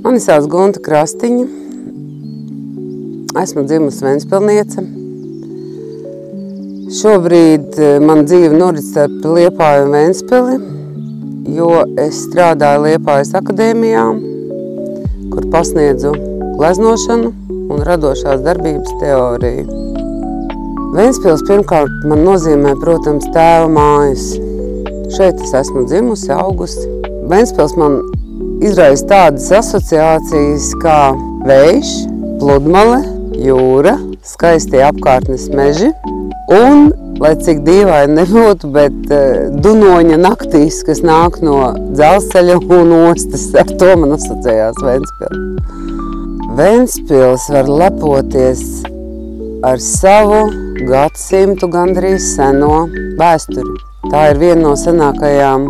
Mani sauc Gunta Krastiņa. Esmu dzimusi Ventspilniece. Šobrīd man dzīve norit starp Liepāju un Ventspili, jo es strādāju Liepājas akadēmijā, kur pasniedzu gleznošanu un radošās darbības teoriju. Ventspils pirmkārt man nozīmē, protams, tēva mājas. Šeit es esmu dzimusi, augusi. Ventspils man izraisa tādas asociācijas kā vējš, pludmale, jūra, skaistie apkārtnes meži un, lai cik dīvaini nebūtu, bet dunoņa naktīs, kas nāk no dzelzceļa un ostas, ar to man asociējās Ventspils. Ventspils var lepoties ar savu gadsimtu gandrīz seno vēsturi. Tā ir viena no senākajām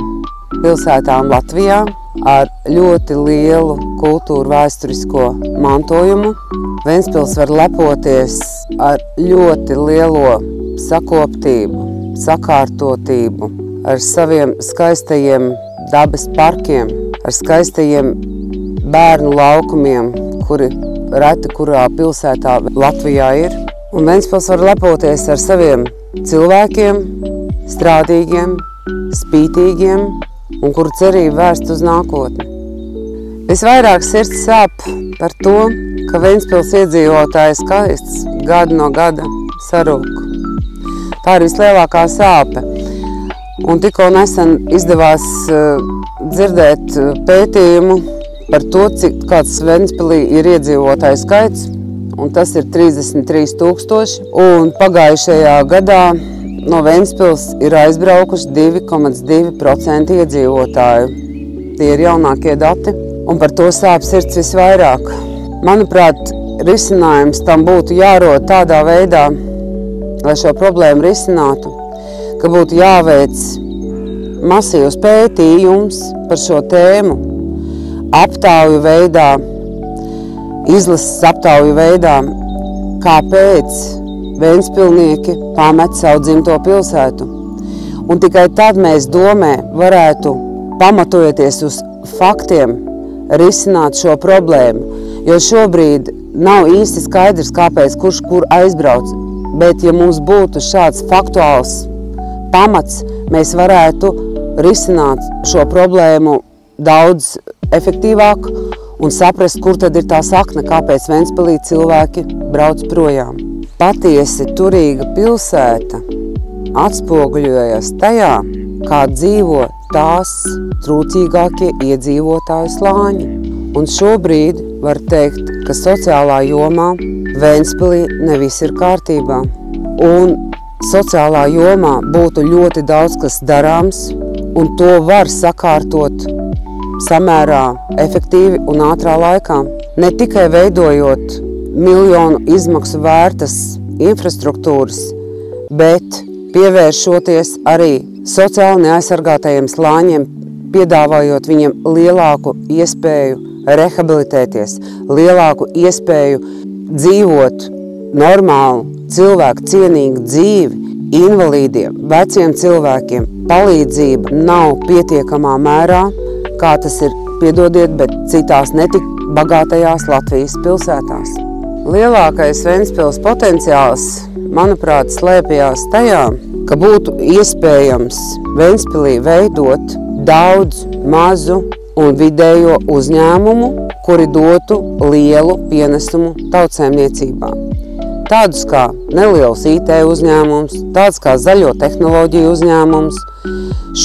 pilsētām Latvijā ar ļoti lielu kultūru vēsturisko mantojumu. Ventspils var lepoties ar ļoti lielo sakoptību, sakārtotību, ar saviem skaistajiem dabas parkiem, ar skaistajiem bērnu laukumiem, kuri reti kurā pilsētā Latvijā ir. Un Ventspils var lepoties ar saviem cilvēkiem, strādīgiem, spītīgiem un kuru cerību vērst uz nākotni. Visvairāk sirds sāp par to, ka Ventspils iedzīvotāju skaits gadu no gada sarūk. Tā ir vislielākā sāpe. Un tikko nesen izdevās dzirdēt pētījumu par to, kāds Ventspilī ir iedzīvotāju skaits, un tas ir 33 000, un pagājušajā gadā no Ventspils ir aizbraukuši 2,2% iedzīvotāju. Tie ir jaunākie dati, un par to sāp sirds visvairāk. Manuprāt, risinājums tam būtu jārod tādā veidā, lai šo problēmu risinātu, ka būtu jāveic masīvs pētījums par šo tēmu, aptauju veidā, izlases aptauju veidā, kāpēc Ventspilnieki pamet savu dzimto pilsētu. Un tikai tad mēs domē varētu, pamatojoties uz faktiem, risināt šo problēmu. Jo šobrīd nav īsti skaidrs, kāpēc kurš kur aizbrauc. Bet ja mums būtu šāds faktuāls pamats, mēs varētu risināt šo problēmu daudz efektīvāk un saprast, kur tad ir tā sakne, kāpēc Ventspilī cilvēki brauc projām. Patiesi turīga pilsēta atspoguļojas tajā, kā dzīvo tās trūcīgākie iedzīvotāju slāņi. Un šobrīd var teikt, ka sociālā jomā Ventspilī nevis ir kārtībā. Un sociālā jomā būtu ļoti daudz kas darāms, un to var sakārtot samērā efektīvi un ātrā laikā. Ne tikai veidojot miljonu izmaksu vērtas infrastruktūras, bet pievēršoties arī sociāli neaizsargātajiem slāņiem, piedāvājot viņiem lielāku iespēju rehabilitēties, lielāku iespēju dzīvot normālu, cilvēku cienīgu dzīvi, invalīdiem, veciem cilvēkiem. Palīdzība nav pietiekamā mērā, kā tas ir, piedodiet, bet citās netik bagātajās Latvijas pilsētās. Lielākais Ventspils potenciāls, manuprāt, slēpjās tajā, ka būtu iespējams Ventspilī veidot daudz mazu un vidējo uzņēmumu, kuri dotu lielu pienesumu tautsēmniecībā. Tādus kā neliels IT uzņēmums, tāds kā zaļo tehnoloģiju uzņēmums.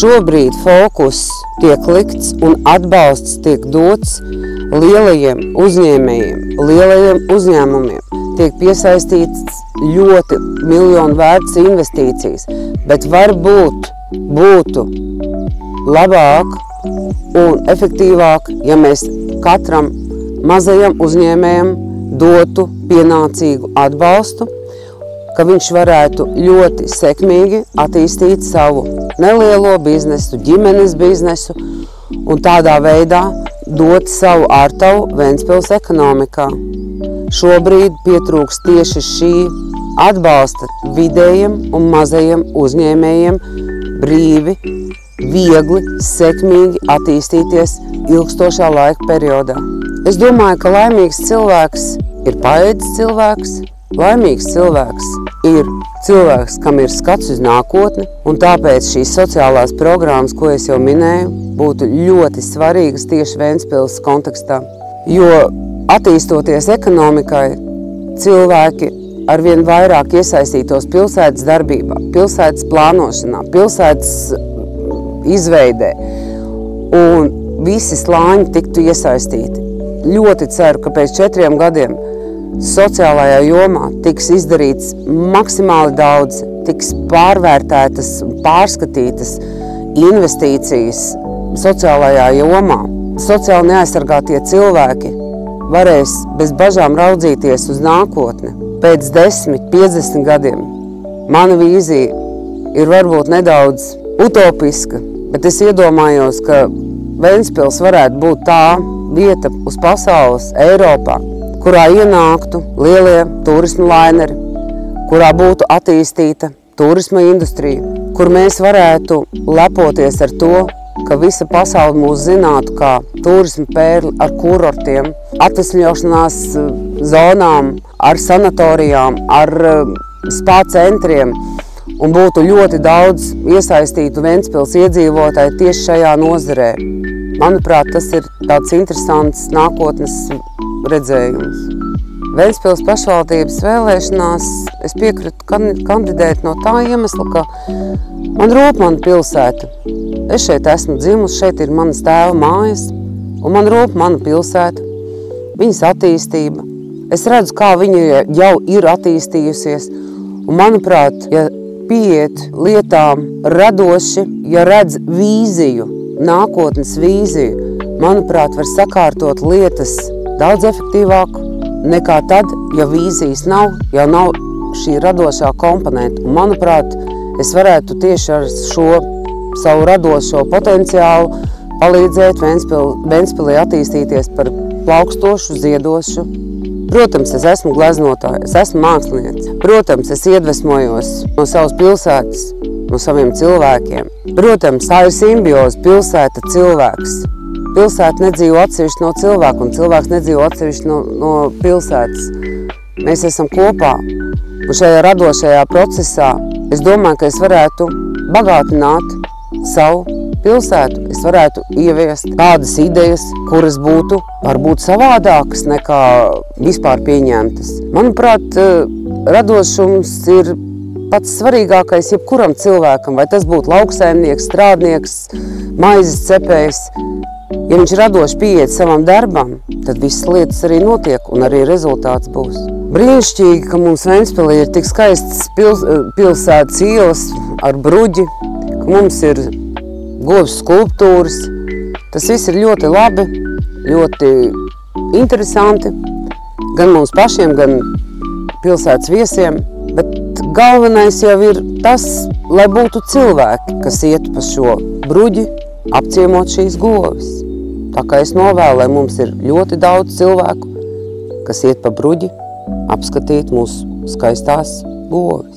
Šobrīd fokus tiek likts un atbalsts tiek dots lielajiem uzņēmējiem, lielajiem uzņēmumiem. Tiek piesaistīts ļoti miljonu vērts investīcijas, bet varbūt būtu labāk un efektīvāk, ja mēs katram mazajam uzņēmējam dotu pienācīgu atbalstu, ka viņš varētu ļoti sekmīgi attīstīt savu nelielo biznesu, ģimenes biznesu un tādā veidā dot savu ārtavu Ventspils ekonomikā. Šobrīd pietrūkst tieši šī atbalsta vidējiem un mazajiem uzņēmējiem brīvi, viegli, sekmīgi attīstīties ilgstošā laika periodā. Es domāju, ka laimīgs cilvēks ir paēdis cilvēks, laimīgs cilvēks ir cilvēks, kam ir skats uz nākotni, un tāpēc šīs sociālās programmas, ko es jau minēju, būtu ļoti svarīgas tieši Ventspils kontekstā. Jo attīstoties ekonomikai, cilvēki arvien vairāk iesaistītos pilsētas darbībā, pilsētas plānošanā, pilsētas izveidē, un visi slāņi tiktu iesaistīti. Ļoti ceru, ka pēc 4 gadiem sociālajā jomā tiks izdarīts maksimāli daudz, tiks pārvērtētas, pārskatītas investīcijas sociālajā jomā. Sociāli neaizsargātie cilvēki varēs bez bažām raudzīties uz nākotni. Pēc 10, 50 gadiem mana vīzija ir varbūt nedaudz utopiska, bet es iedomājos, ka Ventspils varētu būt tā vieta uz pasaules, Eiropā, kurā ienāktu lielie turisma laineri, kurā būtu attīstīta turisma industrija, kur mēs varētu lepoties ar to, ka visa pasaule mūs zinātu kā turisma pērli ar kurortiem, atvesļošanās zonām, ar sanatorijām, ar spā centriem, un būtu ļoti daudz iesaistītu Ventspils iedzīvotāji tieši šajā nozarē. Manuprāt, tas ir tāds interesants nākotnes redzējums. Ventspils pašvaldības vēlēšanās es piekritu kandidēt no tā iemesla, ka man rūp mana pilsēta. Es šeit esmu dzimusi, šeit ir manas tēva mājas, un man rūp mana pilsēta, viņas attīstība. Es redzu, kā viņa jau ir attīstījusies, un manuprāt, ja pieiet lietām radoši, ja redz vīziju, nākotnes vīziju, manuprāt, var sakārtot lietas daudz efektīvāk nekā tad, ja vīzijas nav, jau nav šī radošā komponenta. Un, manuprāt, es varētu tieši ar šo savu radošo potenciālu palīdzēt Ventspilī attīstīties par plaukstošu, ziedošu. Protams, es esmu gleznotāja, es esmu māksliniece. Protams, es iedvesmojos no savas pilsētas, no saviem cilvēkiem. Protams, tā ir simbioze pilsēta cilvēks. Pilsēta nedzīvo atsevišķi no cilvēka, un cilvēks nedzīvo atsevišķi no pilsētas. Mēs esam kopā, un šajā radošajā procesā es domāju, ka es varētu bagātināt savu pilsētu. Es varētu ieviest tādas idejas, kuras būtu varbūt savādākas nekā vispār pieņemtas. Manuprāt, radošums ir pats svarīgākais jebkuram cilvēkam, vai tas būtu lauksaimnieks, strādnieks, maizes cepējs. Ja viņš radoši pieiet savam darbam, tad visas lietas arī notiek un arī rezultāts būs. Brīnišķīgi, ka mums Ventspilī ir tik skaistas pilsētas ielas ar bruģi, ka mums ir govs skulptūras. Tas viss ir ļoti labi, ļoti interesanti, gan mums pašiem, gan pilsētas viesiem, bet galvenais jau ir tas, lai būtu cilvēki, kas iet pa šo bruģi, apciemot šīs govis. Tā kā es novēlu, lai mums ir ļoti daudz cilvēku, kas iet pa bruģi, apskatīt mūsu skaistās govis.